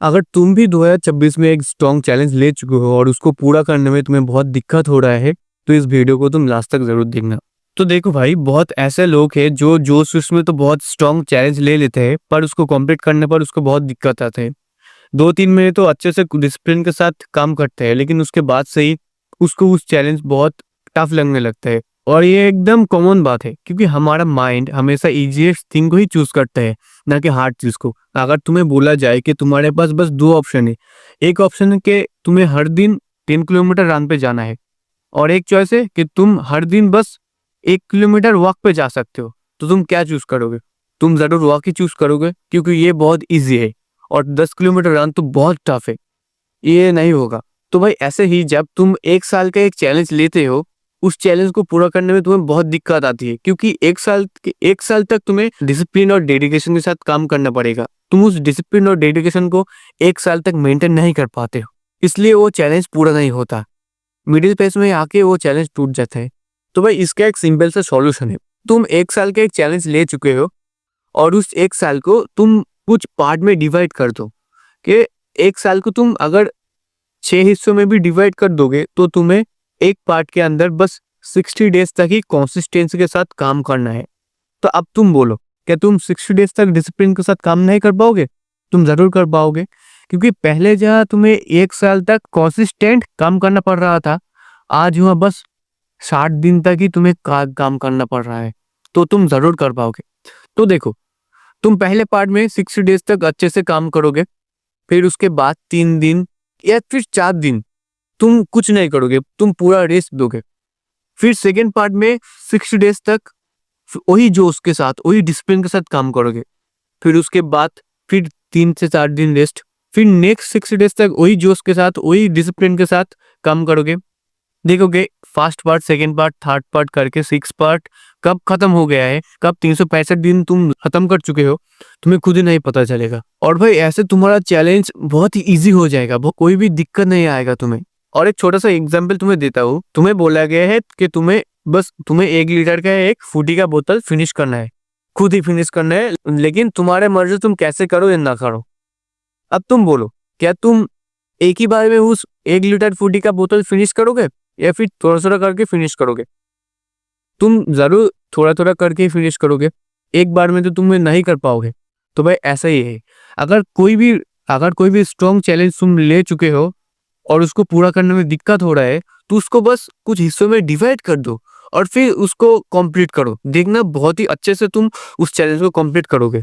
अगर तुम भी 2026 में एक स्ट्रॉन्ग चैलेंज ले चुके हो और उसको पूरा करने में तुम्हें बहुत दिक्कत हो रहा है, तो इस वीडियो को तुम लास्ट तक जरूर देखना। तो देखो भाई, बहुत ऐसे लोग हैं जो जोश जोश में तो बहुत स्ट्रॉन्ग चैलेंज ले लेते हैं, पर उसको कंप्लीट करने पर उसको बहुत दिक्कत आते हैं। 2-3 महीने तो अच्छे से डिसिप्लिन के साथ काम करते हैं, लेकिन उसके बाद से ही उसको उस चैलेंज बहुत टफ लगने लगता है। और ये एकदम कॉमन बात है, क्योंकि हमारा माइंड हमेशा इजीएस्ट थिंग को ही चूज करता है, ना कि हार्ड चीज को। अगर तुम्हें बोला जाए कि तुम्हारे पास बस दो ऑप्शन है, एक ऑप्शन है कि तुम्हें हर दिन 10 किलोमीटर रन पे जाना है, और एक चॉइस है कि तुम हर दिन बस 1 किलोमीटर वॉक पे जा सकते हो, तो तुम क्या चूज करोगे? तुम जरूर वॉक ही चूज करोगे, क्योंकि ये बहुत ईजी है। और 10 किलोमीटर रन तो बहुत टफ है, ये नहीं होगा। तो भाई ऐसे ही जब तुम 1 साल का एक चैलेंज लेते हो, उस चैलेंज को पूरा करने में तुम्हें बहुत दिक्कत आती है, क्योंकि 1 साल तक तुम्हें डिसिप्लिन और डेडिकेशन के साथ काम करना पड़ेगा। तुम उस डिसिप्लिन और डेडिकेशन को 1 साल तक मेंटेन नहीं कर पाते हो, इसलिए वो चैलेंज पूरा नहीं होता। मिडिल फेज में आके वो चैलेंज टूट जाता है। तो भाई इसका एक सिंपल सा सॉल्यूशन है। तुम 1 साल का एक चैलेंज ले चुके हो, और उस 1 साल को तुम कुछ पार्ट में डिवाइड कर दो। कि 1 साल को तुम अगर 6 हिस्सों में भी डिवाइड कर दोगे, तो तुम्हें एक पार्ट के अंदर बस 60 डेज तक ही कंसिस्टेंसी के साथ काम करना है। तो अब तुम बोलो, क्या तुम 60 डेज तक डिसिप्लिन के साथ काम नहीं कर पाओगे? तुम जरूर कर पाओगे, क्योंकि पहले जहाँ तुम्हें 1 साल तक कंसिस्टेंट काम करना पड़ रहा था, आज वहाँ बस 60 दिन तक ही तुम्हें काम करना पड़ रहा है। तो तुम जरूर कर पाओगे। तो देखो, तुम पहले पार्ट में 60 डेज तक अच्छे से काम करोगे, फिर उसके बाद 3 दिन या फिर 4 दिन तुम कुछ नहीं करोगे, तुम पूरा रेस्ट दोगे। फिर सेकेंड पार्ट में 60 डेज तक वही जोश के साथ, वही डिसिप्लिन के साथ काम करोगे। फिर उसके बाद फिर 3 से 4 दिन रेस्ट। फिर नेक्स्ट 60 डेज तक वही जोश के साथ, वही डिसिप्लिन के साथ काम करोगे। देखोगे first part, second part, third part करके 6 पार्ट कब खत्म हो गया है, कब 365 दिन तुम खत्म कर चुके हो, तुम्हें खुद ही नहीं पता चलेगा। और भाई ऐसे तुम्हारा चैलेंज बहुत ही इजी हो जाएगा, कोई भी दिक्कत नहीं आएगा तुम्हें। और एक छोटा सा एग्जाम्पल तुम्हें देता हूँ। तुम्हें बोला गया है कि तुम्हें 1 लीटर का एक फ्रूटी का बोतल फिनिश करना है, खुद ही फिनिश करना है, लेकिन तुम्हारे मर्जी तुम कैसे करो या ना करो। अब तुम बोलो, क्या तुम एक ही बार में उस 1 लीटर फ्रूटी का बोतल फिनिश करोगे, या फिर थोड़ा थोड़ा करके फिनिश करोगे? तुम जरूर थोड़ा थोड़ा करके फिनिश करोगे, एक बार में तो तुम्हें नहीं कर पाओगे। तो भाई ऐसा ही है, अगर कोई भी स्ट्रॉन्ग चैलेंज तुम ले चुके हो और उसको पूरा करने में दिक्कत हो रहा है, तो उसको बस कुछ हिस्सों में डिवाइड कर दो और फिर उसको कंप्लीट करो। देखना बहुत ही अच्छे से तुम उस चैलेंज को कंप्लीट करोगे।